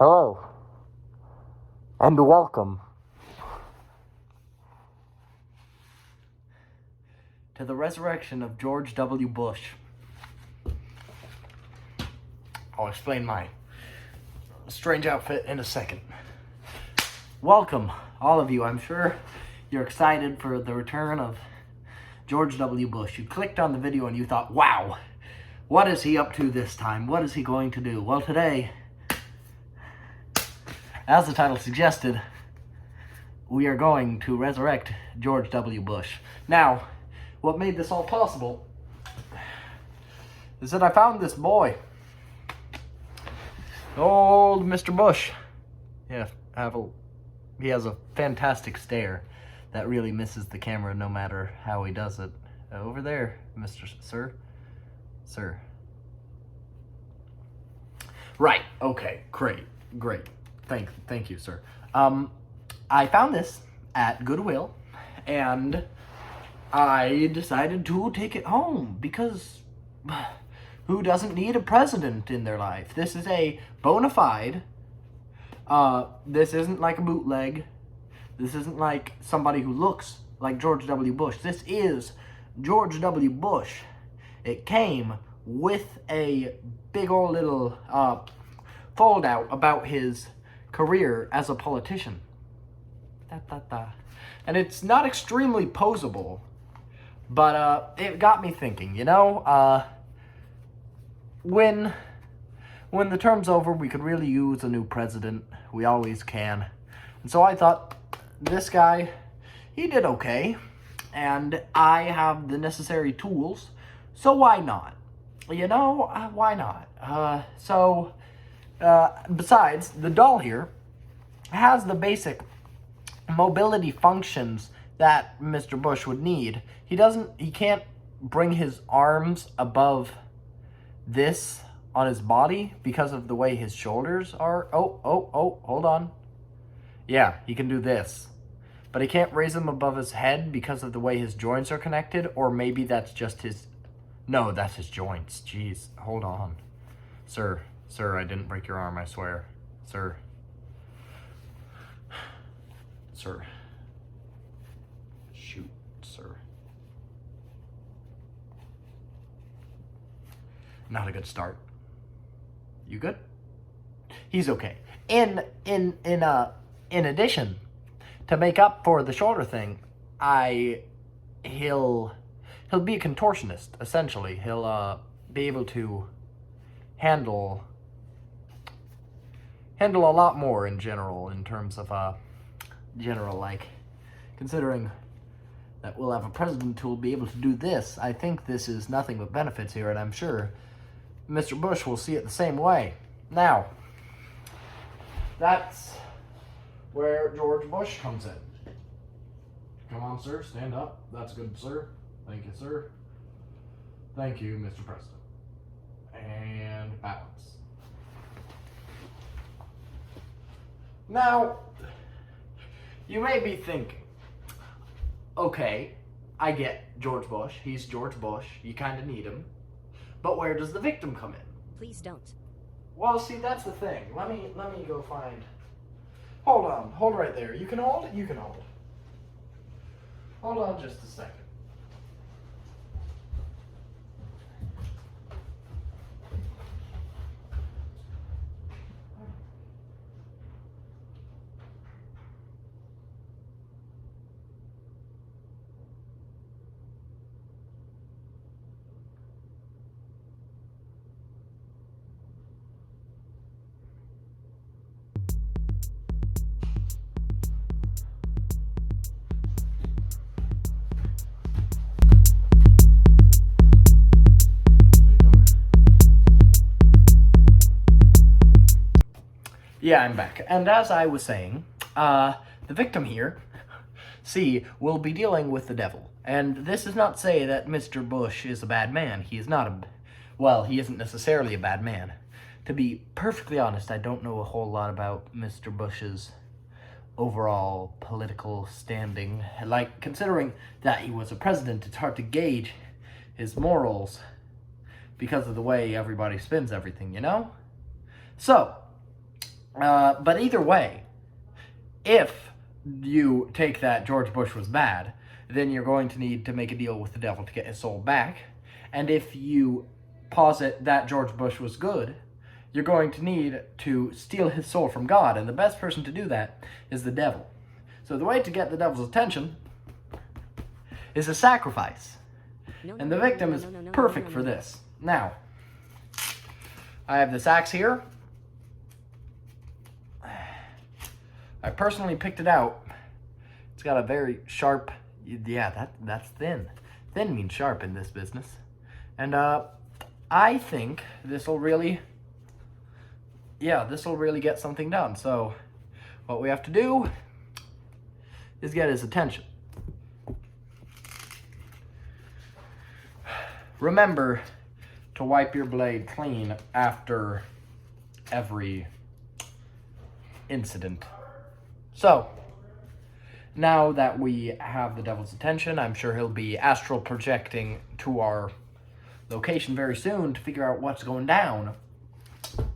Hello, and welcome to the resurrection of George W. Bush. I'll explain my strange outfit in a second. Welcome, all of you. I'm sure you're excited for the return of George W. Bush. You clicked on the video and you thought, wow, what is he up to this time? What is he going to do? Well, today, as the title suggested, we are going to resurrect George W. Bush. Now, what made this all possible is that I found this boy, old Mr. Bush. Yeah, he has a fantastic stare that really misses the camera no matter how he does it. Over there, Mr. Sir. Right, okay, great. Thank you, sir. I found this at Goodwill, and I decided to take it home because who doesn't need a president in their life? This is a bona fide, this isn't like a bootleg. This isn't like somebody who looks like George W. Bush. This is George W. Bush. It came with a big old little fold out about his career as a politician. And it's not extremely posable, but it got me thinking, when the term's over, we could really use a new president. We always can. And so I thought, this guy, he did okay, and I have the necessary tools, so why not? Why not? Besides, the doll here has the basic mobility functions that Mr. Bush would need. He can't bring his arms above this on his body because of the way his shoulders are. Oh, hold on. Yeah, he can do this. But he can't raise them above his head because of the way his joints are connected, or maybe that's just his... No, that's his joints. Jeez, hold on. Sir, I didn't break your arm, I swear. Sir. Shoot, sir. Not a good start. You good? He's okay. In addition, to make up for the shoulder thing, he'll be a contortionist, essentially. He'll be able to handle a lot more in general, in terms of considering that we'll have a president who will be able to do this. I think this is nothing but benefits here, and I'm sure Mr. Bush will see it the same way. Now, that's where George Bush comes in. Come on, sir, stand up. That's good, sir. Thank you, sir. Thank you, Mr. President. And balance. Now, you may be thinking, okay, I get George Bush. He's George Bush. You kind of need him. But where does the victim come in? Please don't. Well, see, that's the thing. Let me go find... Hold on. Hold right there. You can hold? You can hold. Hold on just a second. Yeah, I'm back. And as I was saying, the victim here, will be dealing with the devil. And this does not say that Mr. Bush is a bad man. He is not he isn't necessarily a bad man. To be perfectly honest, I don't know a whole lot about Mr. Bush's overall political standing. Like, considering that he was a president, it's hard to gauge his morals because of the way everybody spins everything, So, But either way, if you take that George Bush was bad, then you're going to need to make a deal with the devil to get his soul back. And if you posit that George Bush was good, you're going to need to steal his soul from God. And the best person to do that is the devil. So the way to get the devil's attention is a sacrifice. And the victim is perfect for this. Now, I have this axe here. I personally picked it out. It's got a very sharp, yeah, that's thin. Thin means sharp in this business. And I think this will really get something done. So what we have to do is get his attention. Remember to wipe your blade clean after every incident. So, now that we have the devil's attention, I'm sure he'll be astral projecting to our location very soon to figure out what's going down.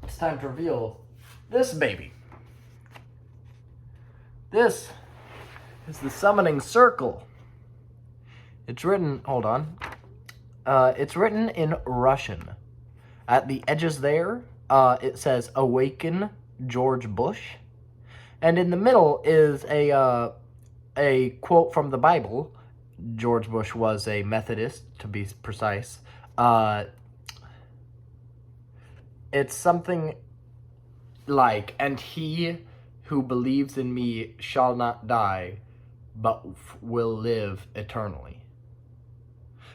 It's time to reveal this baby. This is the summoning circle. It's written, hold on. It's written in Russian. At the edges there, it says, "Awaken George Bush." And in the middle is a quote from the Bible. George Bush was a Methodist, to be precise. It's something like, "And he who believes in me shall not die, but will live eternally.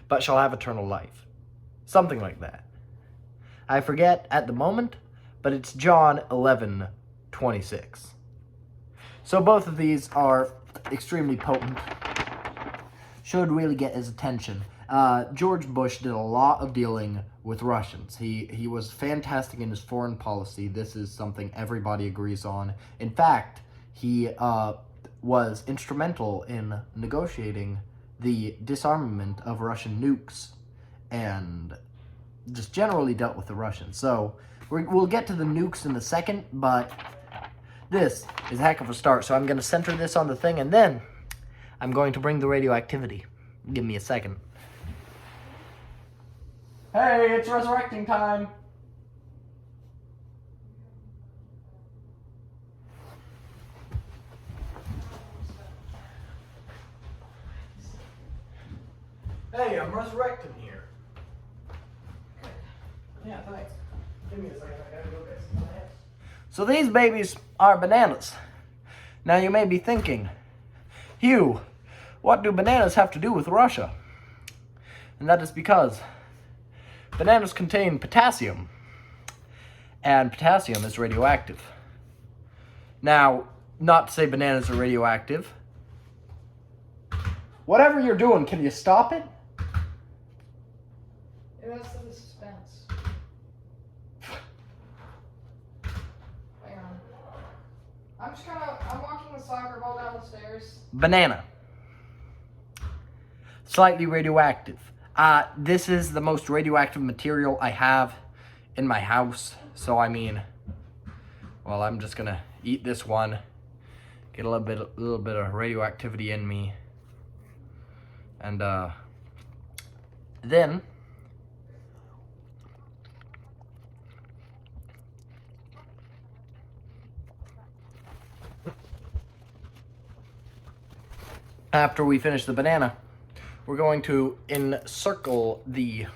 But shall have eternal life." Something like that. I forget at the moment, but it's John 11:26. So both of these are extremely potent. Should really get his attention. George Bush did a lot of dealing with Russians. He was fantastic in his foreign policy. This is something everybody agrees on. In fact, he was instrumental in negotiating the disarmament of Russian nukes and just generally dealt with the Russians. So we'll get to the nukes in a second, but this is a heck of a start. So I'm going to center this on the thing, and then I'm going to bring the radioactivity. Give me a second. Hey, it's resurrecting time. Hey, I'm resurrecting here. Yeah, thanks. Give me a second. I gotta go get some bananas. So these babies are bananas. Now you may be thinking, Hugh, what do bananas have to do with Russia? And that is because bananas contain potassium, and potassium is radioactive. Now, not to say bananas are radioactive. Whatever you're doing, can you stop it? It adds to the suspense. Hang on. I'm walking the soccer ball down the stairs. Banana. Slightly radioactive. This is the most radioactive material I have in my house. So, I mean, well, I'm just gonna eat this one. Get a little bit of radioactivity in me. And, then after we finish the banana, we're going to encircle the,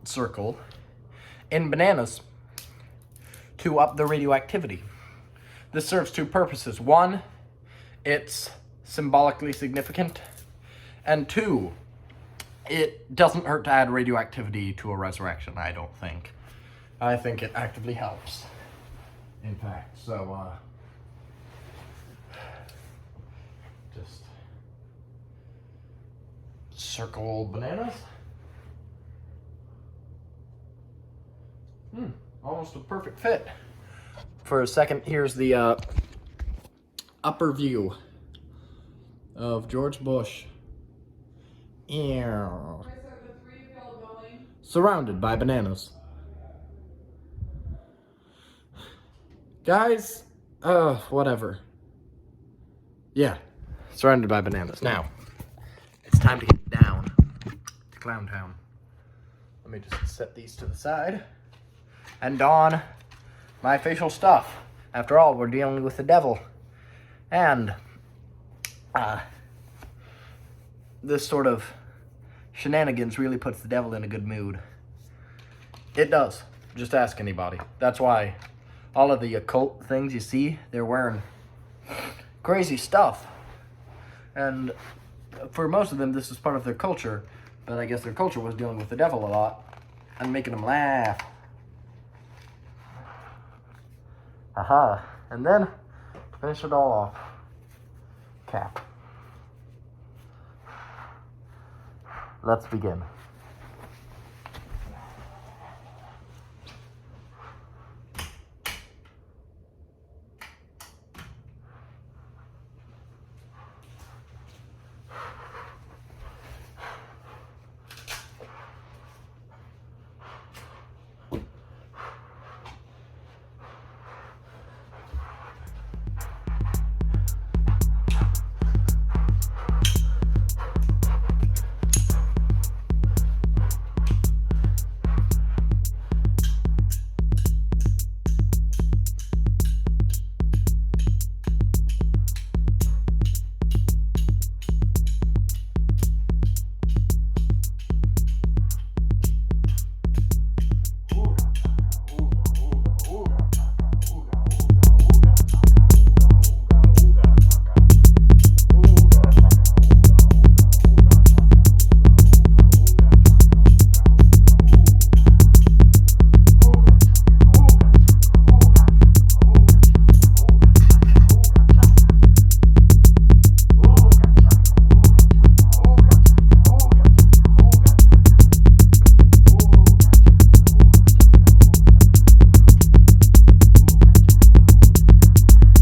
circle in bananas to up the radioactivity. This serves two purposes. One, it's symbolically significant. And two, it doesn't hurt to add radioactivity to a resurrection, I don't think. I think it actively helps, in fact. So, just circle bananas. Almost a perfect fit. For a second, here's the upper view of George Bush. Surrounded by bananas. Guys, whatever. Yeah, surrounded by bananas. Now, it's time to get down to Clown Town. Let me just set these to the side and don my facial stuff. After all, we're dealing with the devil. And, this sort of shenanigans really puts the devil in a good mood. It does. Just ask anybody. That's why all of the occult things you see, they're wearing crazy stuff. And for most of them, this is part of their culture. But I guess their culture was dealing with the devil a lot and making them laugh. Aha. And then, to finish it all off, cap. Let's begin.